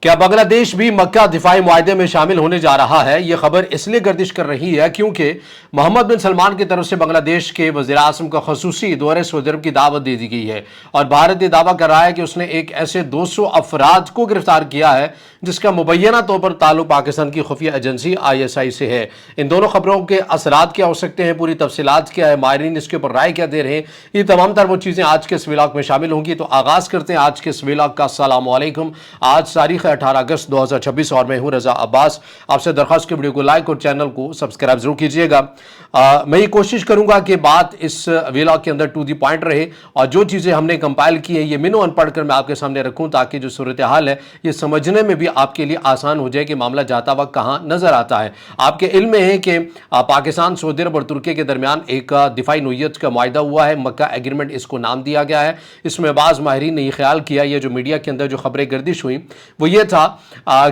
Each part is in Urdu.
کیا بنگلہ دیش بھی مکہ دفاعی معاہدے میں شامل ہونے جا رہا ہے؟ یہ خبر اس لیے گردش کر رہی ہے کیونکہ محمد بن سلمان کی طرف سے بنگلہ دیش کے وزیر اعظم کو خصوصی دورے سعودی عرب کی دعوت دے دی گئی ہے، اور بھارت یہ دعویٰ کر رہا ہے کہ اس نے ایک ایسے 200 افراد کو گرفتار کیا ہے جس کا مبینہ طور پر تعلق پاکستان کی خفیہ ایجنسی ISI سے ہے۔ ان دونوں خبروں کے اثرات کیا ہو سکتے ہیں، پوری تفصیلات کیا ہے، ماہرین اس کے اوپر رائے کیا دے رہے ہیں، یہ تمام تر وہ چیزیں آج کے اس ولاگ میں شامل ہوں گی۔ تو آغاز کرتے ہیں آج کے اس ولاگ کا۔ السلام علیکم۔ آج تاریخ 18 اگست 2026 اور میں ہوں رضا عباس۔ آپ سے درخواست کی ویڈیو کو لائک اور چینل کو سبسکرائب ضرور کیجئے گا۔ میں یہ کوشش کروں گا کہ بات اس ویلاگ کے اندر ٹو دی پوائنٹ رہے، اور جو چیزیں ہم نے کمپائل کی ہیں یہ منو ان پڑھ کر میں آپ کے سامنے رکھوں تاکہ جو صورتحال ہے یہ سمجھنے میں بھی آپ کے لیے آسان ہو جائے کہ معاملہ جاتا وقت کہاں نظر آتا ہے۔ آپ کے علم میں ہے کہ پاکستان، سعودی عرب اور ترکی کے درمیان ایک دفاعی نوعیت کا معاہدہ ہوا ہے، مکہ ایگریمنٹ اس کو نام دیا گیا ہے۔ اس میں بعض ماہرین نے یہ خیال کیا، یہ جو میڈیا کے اندر جو خبریں گردش ہوئیں وہ یہ تھا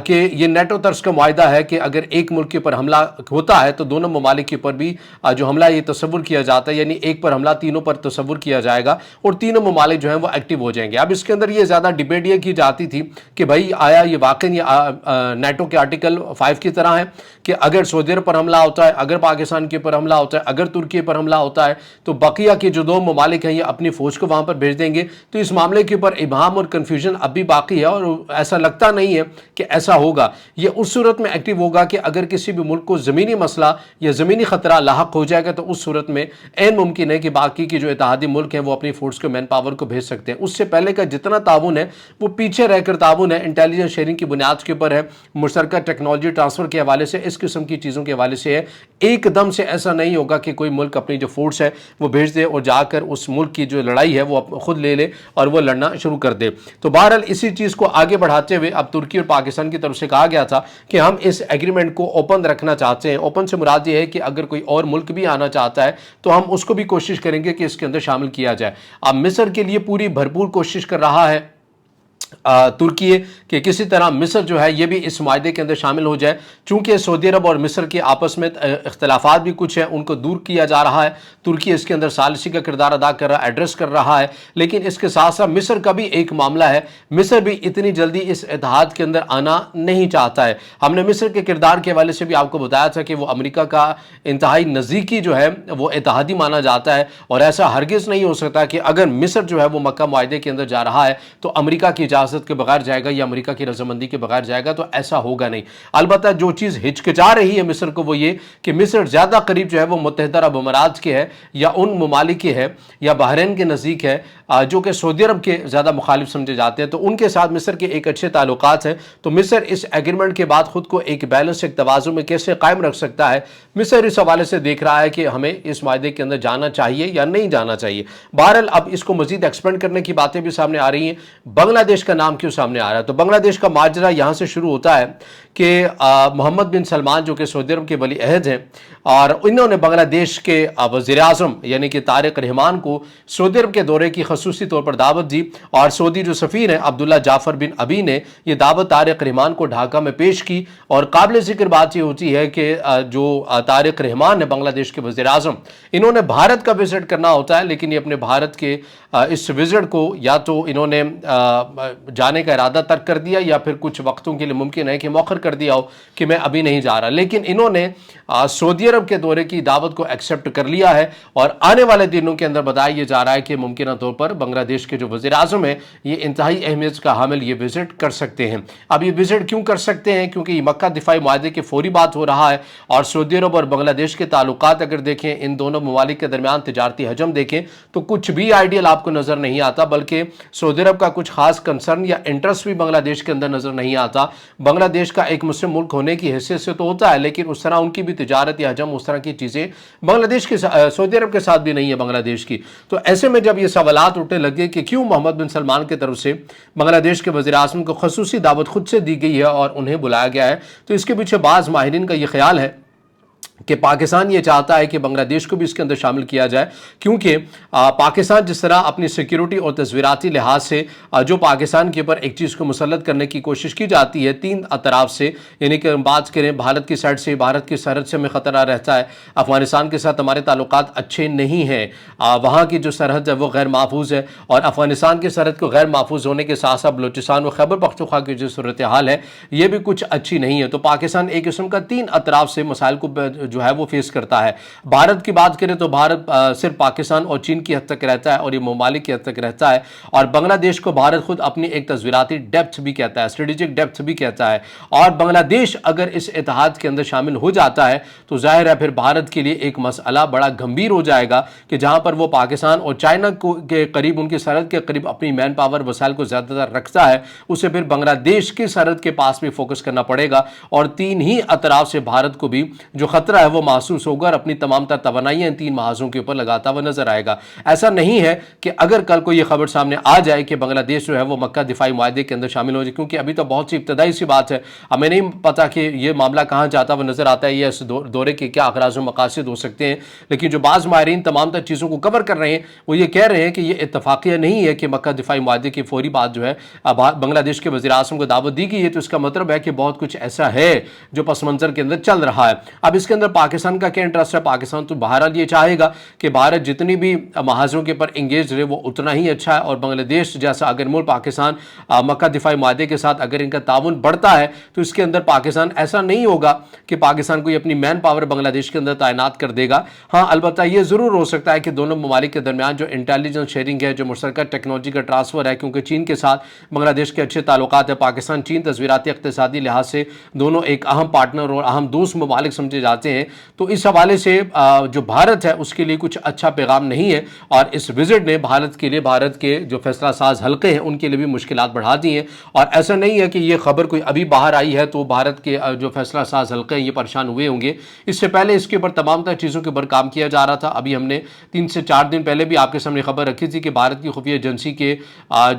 کہ یہ نیٹو طرز کا معاہدہ ہے کہ اگر ایک ملک کے اوپر حملہ ہوتا ہے تو دونوں ممالک کے اوپر بھی جو حملہ یہ تصور کیا جاتا ہے، یعنی ایک پر حملہ تینوں پر تصور کیا جائے گا اور تینوں ممالک جو ہیں وہ ایکٹیو ہو جائیں گے۔ اب اس کے اندر یہ زیادہ ڈیبیٹ یہ کی جاتی تھی کہ بھائی آیا یہ واقعی نیٹو کے آرٹیکل 5 کی طرح ہے کہ اگر سعودی عرب پر حملہ ہوتا ہے، اگر پاکستان کے اوپر حملہ ہوتا ہے، اگر ترکی پر حملہ ہوتا ہے تو بقیہ کے جو دو ممالک ہیں یہ اپنی فوج کو وہاں پر بھیج دیں گے۔ تو اس معاملے کے اوپر ابہام اور کنفیوژن اب بھی باقی ہے، اور ایسا لگتا نہیں ہے کہ ایسا ہوگا۔ یہ اس صورت میں ایکٹیو ہوگا کہ اگر کسی بھی ملک کو زمینی مسئلہ یا زمینی خطرہ لاحق ہو جائے گا تو اس صورت میں عین ممکن ہے کہ باقی کی جو اتحادی ملک ہیں وہ اپنی فورس کو، مین پاور کو بھیج سکتے ہیں۔ اس سے پہلے کا جتنا تعاون ہے وہ پیچھے رہ کر تعاون ہے، انٹیلیجنس شیئرنگ کی بنیاد کے اوپر ہے، مشترکہ ٹیکنالوجی ٹرانسفر کے حوالے سے، اس قسم کی چیزوں کے حوالے سے ہے۔ ایک دم سے ایسا نہیں ہوگا کہ کوئی ملک اپنی جو فورس ہے وہ بھیج دے اور جا کر اس ملک کی جو لڑائی ہے وہ خود لے لے اور وہ لڑنا شروع کر دے۔ تو بہرحال اسی چیز کو آگے بڑھاتے ہوئے اب ترکی اور پاکستان کی طرف سے کہا گیا تھا کہ ہم اس ایگریمنٹ کو اوپن رکھنا چاہتے ہیں۔ اوپن سے مراد یہ ہے کہ اگر کوئی اور ملک بھی آنا چاہتا ہے تو ہم اس کو بھی کوشش کریں گے کہ اس کے اندر شامل کیا جائے۔ اب مصر کے لیے پوری بھرپور کوشش کر رہا ہے ترکی کہ کسی طرح مصر جو ہے یہ بھی اس معاہدے کے اندر شامل ہو جائے، چونکہ سعودی عرب اور مصر کے آپس میں اختلافات بھی کچھ ہیں، ان کو دور کیا جا رہا ہے۔ ترکی اس کے اندر ثالثی کا کردار ادا کر رہا ہے، ایڈریس کر رہا ہے، لیکن اس کے ساتھ ساتھ مصر کا بھی ایک معاملہ ہے۔ مصر بھی اتنی جلدی اس اتحاد کے اندر آنا نہیں چاہتا ہے۔ ہم نے مصر کے کردار کے حوالے سے بھی آپ کو بتایا تھا کہ وہ امریکہ کا انتہائی نزدیکی جو ہے وہ اتحادی مانا جاتا ہے، اور ایسا ہرگز نہیں ہو سکتا کہ اگر مصر جو ہے وہ مکہ معاہدے کے اندر جا رہا ہے تو امریکہ کی اجازت کے بغیر جائے گا یا امریکہ کی رضامندی کے بغیر جائے گا، تو ایسا ہوگا نہیں۔ البتہ جو چیز ہچکچا رہی ہے مصر کو وہ یہ کہ مصر زیادہ قریب جو ہے وہ متحدہ عرب امارات کے ہے یا ان ممالک کے ہے یا بحرین کے نزدیک ہے جو کہ سعودی عرب کے زیادہ مخالف سمجھے جاتے ہیں، تو ان کے ساتھ مصر کے ایک اچھے تعلقات ہیں۔ تو مصر اس ایگریمنٹ کے بعد خود کو ایک بیلنس، ایک توازن میں کیسے قائم رکھ سکتا ہے، مصر اس حوالے سے دیکھ رہا ہے کہ ہمیں اس معاہدے کے اندر جانا چاہیے یا نہیں جانا چاہیے۔ بہرحال اب اس کو مزید ایکسپینڈ کرنے کی باتیں بھی سامنے آ رہی ہیں۔ بنگلہ دیش کا نام کیوں سامنے آ رہا ہے؟ تو بنگلہ دیش کا ماجرا یہاں سے شروع ہوتا ہے کہ محمد بن سلمان جو کہ سعودی عرب کے ولی عہد ہیں، اور انہوں نے بنگلہ دیش کے وزیر اعظم یعنی کہ طارق رحمان کو سعودی عرب کے دورے کی خصوصی طور پر دعوت دی، اور سعودی جو سفیر ہیں عبداللہ جعفر بن ابی نے یہ دعوت طارق رحمان کو ڈھاکہ میں پیش کی۔ اور قابل ذکر بات یہ ہوتی ہے کہ جو طارق رحمان ہے بنگلہ دیش کے وزیر اعظم، انہوں نے بھارت کا وزٹ کرنا ہوتا ہے، لیکن یہ اپنے بھارت کے اس وزٹ کو یا تو انہوں نے جانے کا ارادہ ترک کر دیا یا پھر کچھ وقتوں کے لیے ممکن ہے کہ مؤخر کر دیا ہو کہ میں ابھی نہیں جا رہا، لیکن انہوں نے سعودی عرب کے دورے کی دعوت کو ایکسیپٹ کر لیا ہے، اور آنے والے دنوں کے اندر بتایا یہ جا رہا ہے کہ ممکنہ طور پر بنگلہ دیش کے جو وزیر اعظم ہیں یہ انتہائی اہمیت کا حامل یہ وزٹ کر سکتے ہیں۔ اب یہ وزٹ کیوں کر سکتے ہیں؟ کیونکہ یہ مکہ دفاعی معاہدے کے فوری بات ہو رہا ہے، اور سعودی عرب اور بنگلہ دیش کے تعلقات اگر دیکھیں، ان دونوں ممالک کے درمیان تجارتی حجم دیکھیں تو کچھ بھی آئیڈیل آپ کو نظر نہیں آتا، بلکہ سعودی عرب کا کچھ خاص کنسرن یا انٹرسٹ بھی بنگلہ دیش کے اندر نظر نہیں آتا۔ بنگلہ دیش کا ایک مسلم ملک ہونے کی حیثیت سے تو ہوتا ہے، لیکن اس طرح ان کی بھی تجارت یا حجم، اس طرح کی چیزیں بنگلہ دیش کے سعودی عرب کے ساتھ بھی نہیں ہے بنگلہ دیش کی۔ تو ایسے میں جب یہ سوالات اٹھنے لگے کہ کیوں محمد بن سلمان کی طرف سے بنگلہ دیش کے وزیر اعظم کو خصوصی دعوت خود سے دی گئی ہے اور انہیں بلایا گیا ہے، تو اس کے پیچھے بعض ماہرین کا یہ خیال ہے کہ پاکستان یہ چاہتا ہے کہ بنگلہ دیش کو بھی اس کے اندر شامل کیا جائے، کیونکہ پاکستان جس طرح اپنی سیکیورٹی اور تصویراتی لحاظ سے جو پاکستان کے اوپر ایک چیز کو مسلط کرنے کی کوشش کی جاتی ہے تین اطراف سے، یعنی کہ ہم بات کریں بھارت کی سائڈ سے، بھارت کی سرحد سے ہمیں خطرہ رہتا ہے، افغانستان کے ساتھ ہمارے تعلقات اچھے نہیں ہیں، وہاں کی جو سرحد ہے وہ غیر محفوظ ہے، اور افغانستان کی سرحد کو غیر محفوظ ہونے کے ساتھ ساتھ بلوچستان و خیبر پختونخوا کی جو صورتحال ہے یہ بھی کچھ اچھی نہیں ہے۔ تو پاکستان ایک قسم کا تین اطراف سے مسائل کو جو ہے وہ فیس کرتا ہے۔ بھارت کی بات کریں تو بھارت صرف پاکستان اور چین کی حد تک رہتا ہے اور یہ ممالک کی حد تک رہتا ہے، اور بنگلہ دیش کو بھارت خود اپنی ایک تصویراتی ڈیپتھ بھی کہتا ہے، اسٹریٹجک ڈیپتھ بھی کہتا ہے، اور بنگلہ دیش اگر اس اتحاد کے اندر شامل ہو جاتا ہے تو ظاہر ہے پھر بھارت کے لیے ایک مسئلہ بڑا گمبھیر ہو جائے گا کہ جہاں پر وہ پاکستان اور چائنا کے قریب، ان کی سرحد کے قریب اپنی مین پاور وسائل کو زیادہ تر رکھتا ہے، اسے پھر بنگلہ دیش کی سرحد کے پاس بھی فوکس کرنا پڑے گا، اور تین ہی اطراف سے بھارت کو بھی جو خطرہ ہے وہ محسوس ہوگا اور اپنی تمام تر توانائیاں ان تین محاذوں کے اوپر لگاتا ہوا نظر آئے گا۔ ایسا نہیں ہے کہ اگر کل کو یہ خبر سامنے آ جائے کہ بنگلہ دیش جو ہے وہ مکہ دفاعی معاہدے کے اندر شامل ہو جائے، کیونکہ ابھی تو بہت سی ابتدائی سی بات ہے، ہمیں نہیں پتا کہ یہ معاملہ کہاں جاتا ہوا نظر آتا ہے، یہ اس دورے کے کیا اغراض و مقاصد ہو سکتے ہیں، لیکن جو بعض ماہرین تمام تر چیزوں کو کور کر رہے ہیں وہ یہ کہہ رہے ہیں کہ یہ اتفاقیہ نہیں ہے کہ مکہ دفاعی معاہدے کی فوری بات جو ہے بنگلہ دیش کے وزیر اعظم کو دعوت دی گئی ہے، تو اس کا مطلب ہے کہ بہت کچھ ایسا ہے جو پس منظر کے اندر چل رہا ہے۔ اب اس کے اندر پاکستان کا کیا انٹرسٹ ہے؟ پاکستان تو بہرحال یہ چاہے گا کہ بھارت جتنی بھی محاذوں کے پر انگیج رہے وہ اتنا ہی اچھا ہے، اور بنگلہ دیش جیسا اگر ملک پاکستان مکہ دفاعی معاہدے کے ساتھ اگر ان کا تعاون بڑھتا ہے تو اس کے اندر پاکستان ایسا نہیں ہوگا کہ پاکستان کو یہ اپنی مین پاور بنگلہ دیش کے اندر تعینات کر دے گا۔ ہاں البتہ یہ ضرور ہو سکتا ہے کہ دونوں ممالک کے درمیان جو انٹیلیجنس شیئرنگ ہے، جو مشترکہ ٹیکنالوجی کا ٹرانسفر ہے، کیونکہ چین کے ساتھ بنگلہ دیش کے اچھے تعلقات ہیں، پاکستان چین تصویراتی اقتصادی لحاظ سے دونوں ایک اہم پارٹنر اور اہم دوست ممالک سمجھے جاتے ہیں، تو اس حوالے سے جو بھارت ہے اس کے لیے کچھ اچھا پیغام نہیں ہے، اور اس وزٹ نے بھارت کے لیے، بھارت کے جو فیصلہ ساز حلقے ہیں ان کے لیے بھی مشکلات بڑھا دی ہیں، اور ایسا نہیں ہے کہ یہ خبر کوئی ابھی باہر آئی ہے تو بھارت کے جو فیصلہ ساز حلقے ہیں یہ پریشان ہوئے ہوں گے، اس سے پہلے اس کے اوپر تمام تر چیزوں کے اوپر کام کیا جا رہا تھا۔ ابھی ہم نے 3 سے 4 دن پہلے بھی آپ کے سامنے خبر رکھی تھی کہ بھارت کی خفیہ ایجنسی کے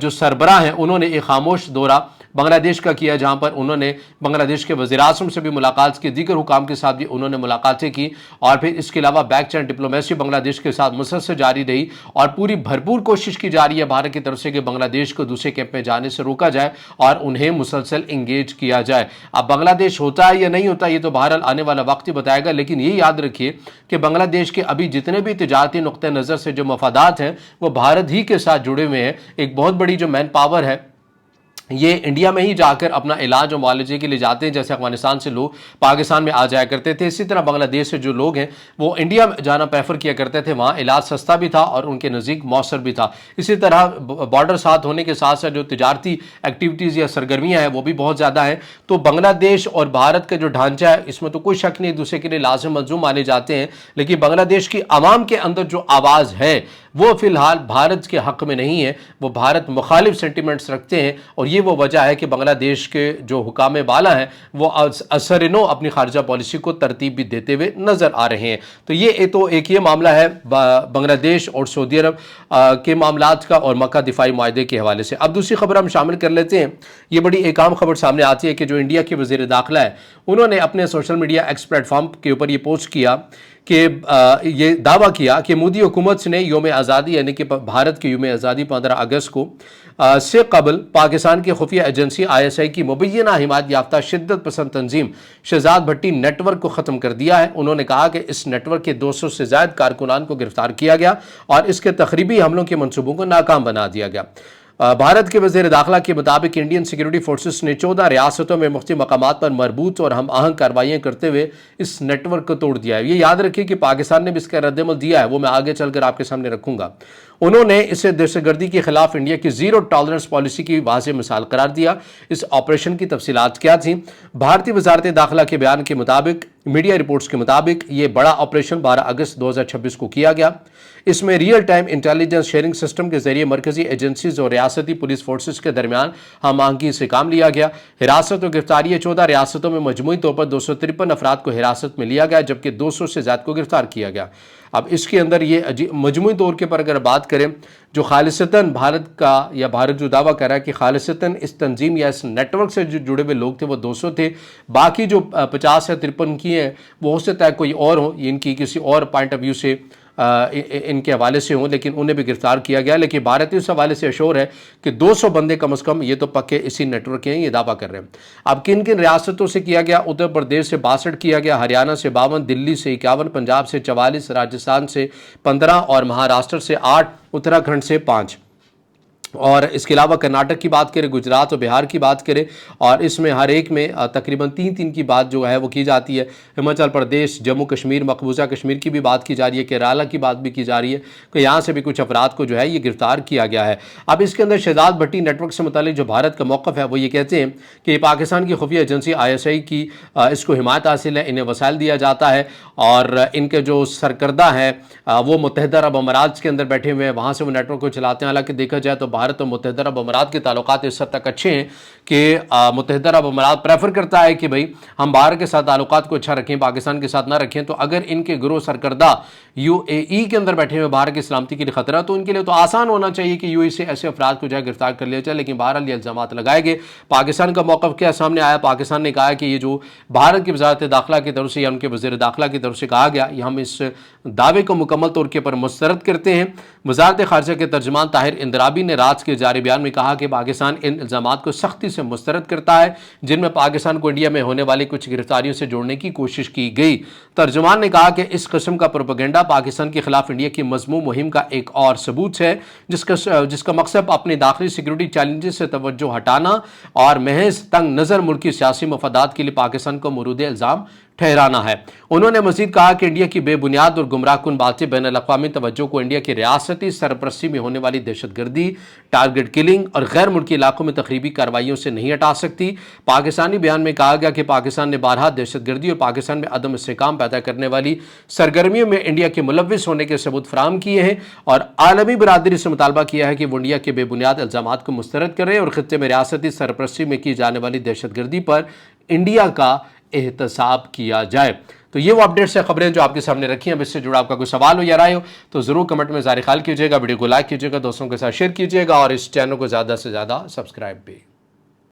جو سربراہ ہیں انہوں نے ایک خاموش دورہ بنگلہ دیش کا کیا، جہاں پر انہوں نے بنگلہ دیش کے وزیر اعظم سے بھی ملاقات کی، دیگر حکام کے ساتھ بھی انہوں نے ملاقاتیں کی، اور پھر اس کے علاوہ بیک چینل ڈپلومیسی بنگلہ دیش کے ساتھ مسلسل جاری رہی، اور پوری بھرپور کوشش کی جا رہی ہے بھارت کی طرف سے کہ بنگلہ دیش کو دوسرے کیمپ میں جانے سے روکا جائے اور انہیں مسلسل انگیج کیا جائے۔ اب بنگلہ دیش ہوتا ہے یا نہیں ہوتا یہ تو بہرحال آنے والا وقت ہی بتائے گا، لیکن یہ یاد رکھیے کہ بنگلہ دیش کے ابھی جتنے بھی تجارتی نقطہ نظر سے جو مفادات ہیں وہ بھارت ہی کے ساتھ جڑے ہوئے ہیں۔ ایک بہت بڑی جو مین پاور ہے یہ انڈیا میں ہی جا کر اپنا علاج و معالجے کے لیے جاتے ہیں، جیسے افغانستان سے لوگ پاکستان میں آ جایا کرتے تھے، اسی طرح بنگلہ دیش سے جو لوگ ہیں وہ انڈیا میں جانا پریفر کیا کرتے تھے، وہاں علاج سستا بھی تھا اور ان کے نزدیک مؤثر بھی تھا۔ اسی طرح بارڈر ساتھ ہونے کے ساتھ ساتھ جو تجارتی ایکٹیویٹیز یا سرگرمیاں ہیں وہ بھی بہت زیادہ ہیں، تو بنگلہ دیش اور بھارت کا جو ڈھانچہ ہے اس میں تو کوئی شک نہیں ایک دوسرے کے لیے لازم ملزوم مانے جاتے ہیں، لیکن بنگلہ دیش کی عوام کے اندر جو آواز ہے وہ فی الحال بھارت کے حق میں نہیں ہے، وہ بھارت مخالف سینٹیمنٹس رکھتے ہیں، اور یہ وہ وجہ ہے کہ بنگلہ دیش کے جو حکام بالا ہیں وہ اثر نو اپنی خارجہ پالیسی کو ترتیب بھی دیتے ہوئے نظر آ رہے ہیں۔ تو ایک یہ معاملہ ہے بنگلہ دیش اور سعودی عرب کے معاملات کا اور مکہ دفاعی معاہدے کے حوالے سے۔ اب دوسری خبر ہم شامل کر لیتے ہیں، یہ بڑی ایک عام خبر سامنے آتی ہے کہ جو انڈیا کے وزیر داخلہ ہے انہوں نے اپنے social media x plate form کے اوپر یہ پوسٹ کیا کہ یہ دعویٰ کیا کہ مودی حکومت نے یوم آزادی یعنی کہ بھارت کی یوم آزادی 15 اگست کو سے قبل پاکستان کی خفیہ ایجنسی ISI کی مبینہ حمایت یافتہ شدت پسند تنظیم شہزاد بھٹی نیٹ ورک کو ختم کر دیا ہے۔ انہوں نے کہا کہ اس نیٹ ورک کے 200 سے زائد کارکنان کو گرفتار کیا گیا اور اس کے تخریبی حملوں کے منصوبوں کو ناکام بنا دیا گیا۔ بھارت کے وزیر داخلہ کے مطابق انڈین سیکیورٹی فورسز نے 14 ریاستوں میں مختلف مقامات پر مربوط اور ہم آہنگ کارروائیاں کرتے ہوئے اس نیٹ ورک کو توڑ دیا ہے۔ یہ یاد رکھیے کہ پاکستان نے بھی اس کا رد عمل دیا ہے، وہ میں آگے چل کر آپ کے سامنے رکھوں گا۔ انہوں نے اسے دہشت گردی کے خلاف انڈیا کی زیرو ٹالرنس پالیسی کی واضح مثال قرار دیا۔ اس آپریشن کی تفصیلات کیا تھیں؟ بھارتی وزارت داخلہ کے بیان کے مطابق، میڈیا رپورٹس کے مطابق یہ بڑا آپریشن 12 اگست 2026 کو کیا گیا۔ اس میں real time intelligence sharing system کے ذریعے مرکزی ایجنسیز اور ریاستی پولیس فورسز کے درمیان ہم آہنگی سے کام لیا گیا۔ حراست و گرفتاری 14 ریاستوں میں مجموعی طور پر 253 افراد کو حراست میں لیا گیا، جبکہ 200 سے زائد کو گرفتار کیا گیا۔ اب اس کے اندر یہ مجموعی طور کے پر اگر بات کریں جو خالصتاً بھارت کا یا بھارت جو دعویٰ کر رہا ہے کہ خالصتاً اس تنظیم یا اس نیٹ ورک سے جو جڑے ہوئے لوگ تھے وہ 200 تھے، باقی جو 50 یا 53 کی ہیں وہ ہو سکتا ہے کوئی اور ہو، ان کی کسی اور پوائنٹ آف ویو سے ان کے حوالے سے ہوں، لیکن انہیں بھی گرفتار کیا گیا۔ لیکن بھارت اس حوالے سے اشور ہے کہ 200 بندے کم از کم یہ تو پکے اسی نیٹ ورک کے ہیں، یہ دعویٰ کر رہے ہیں۔ اب کن کن ریاستوں سے کیا گیا؟ اتر پردیش سے 62 کیا گیا، ہریانہ سے 52، دلی سے 51، پنجاب سے 44، راجستھان سے 15 اور مہاراشٹر سے 8، اتراکھنڈ سے 5۔ اور اس کے علاوہ کرناٹک کی بات کریں، گجرات اور بہار کی بات کریں، اور اس میں ہر ایک میں تقریباً 3 کی بات جو ہے وہ کی جاتی ہے۔ ہماچل پردیش، جموں کشمیر، مقبوضہ کشمیر کی بھی بات کی جا رہی ہے، کیرالہ کی بات بھی کی جا رہی ہے کہ یہاں سے بھی کچھ افراد کو جو ہے یہ گرفتار کیا گیا ہے۔ اب اس کے اندر شہزاد بھٹی نیٹ ورک سے متعلق جو بھارت کا موقف ہے وہ یہ کہتے ہیں کہ یہ پاکستان کی خفیہ ایجنسی ISI کی اس کو حمایت حاصل ہے، انہیں وسائل دیا جاتا ہے، اور ان کے جو سرکردہ ہیں وہ متحدہ عرب امارات کے اندر بیٹھے ہوئے ہیں، وہاں سے وہ نیٹ ورک کو چلاتے ہیں۔ حالانکہ دیکھا جائے تو بھارت اور متحدہ عرب امارات کے تعلقات اس حد تک اچھے ہیں کہ متحدہ عرب امارات پریفر کرتا ہے کہ بھئی ہم باہر کے ساتھ تعلقات کو اچھا رکھیں، پاکستان کے ساتھ نہ رکھیں۔ تو اگر ان کے گروہ سرکردہ UAE کے اندر بیٹھے ہوئے باہر کی سلامتی کے لیے خطرہ، تو ان کے لیے تو آسان ہونا چاہیے کہ UAE سے ایسے افراد کو جائے گرفتار کر لیا جائے، لیکن بہرحال یہ الزامات لگائے گئے۔ پاکستان کا موقف کیا سامنے آیا؟ پاکستان نے کہا کہ یہ جو بھارت کی وزارت داخلہ کی طرف سے یا ان کے وزیر داخلہ کی طرف سے کہا گیا، یہ ہم اس دعوے کو مکمل طور کے پر مسترد کرتے ہیں۔ وزارت خارجہ کے ترجمان طاہر اندرابی نے رات کے جاری بیان میں کہا کہ پاکستان ان الزامات کو سختی سے مسترد کرتا ہے جن میں پاکستان کو انڈیا میں ہونے والی کچھ گرفتاریوں سے جوڑنے کی کوشش کی گئی۔ ترجمان نے کہا کہ اس قسم کا پروپیگنڈا پاکستان کے خلاف انڈیا کی مذموم مہم کا ایک اور ثبوت ہے جس کا مقصد اپنے داخلی سیکیورٹی چیلنجز سے توجہ ہٹانا اور محض تنگ نظر ملکی سیاسی مفادات کے لیے پاکستان کو مورد الزام ٹھہرانا ہے۔ انہوں نے مزید کہا کہ انڈیا کی بے بنیاد اور گمراہ کن باتیں بین الاقوامی توجہ کو انڈیا کی ریاستی سرپرستی میں ہونے والی دہشت گردی، ٹارگٹ کلنگ اور غیر ملکی علاقوں میں تخریبی کارروائیوں سے نہیں ہٹا سکتی۔ پاکستانی بیان میں کہا گیا کہ پاکستان نے بارہا دہشت گردی اور پاکستان میں عدم استحکام پیدا کرنے والی سرگرمیوں میں انڈیا کے ملوث ہونے کے ثبوت فراہم کیے ہیں، اور عالمی برادری سے مطالبہ کیا ہے کہ وہ انڈیا کے بے بنیاد الزامات کو مسترد کرے اور خطے میں ریاستی سرپرستی میں کی جانے والی دہشت گردی پر انڈیا کا احتساب کیا جائے۔ تو یہ وہ اپڈیٹس ہیں، خبریں جو آپ کے سامنے رکھی ہیں۔ اب اس سے جڑا آپ کا کوئی سوال ہو یا رائے ہو تو ضرور کمنٹ میں ظاہر خیال کیجیے گا، ویڈیو کو لائک کیجیے گا، دوستوں کے ساتھ شیئر کیجیے گا، اور اس چینل کو زیادہ سے زیادہ سبسکرائب بھی۔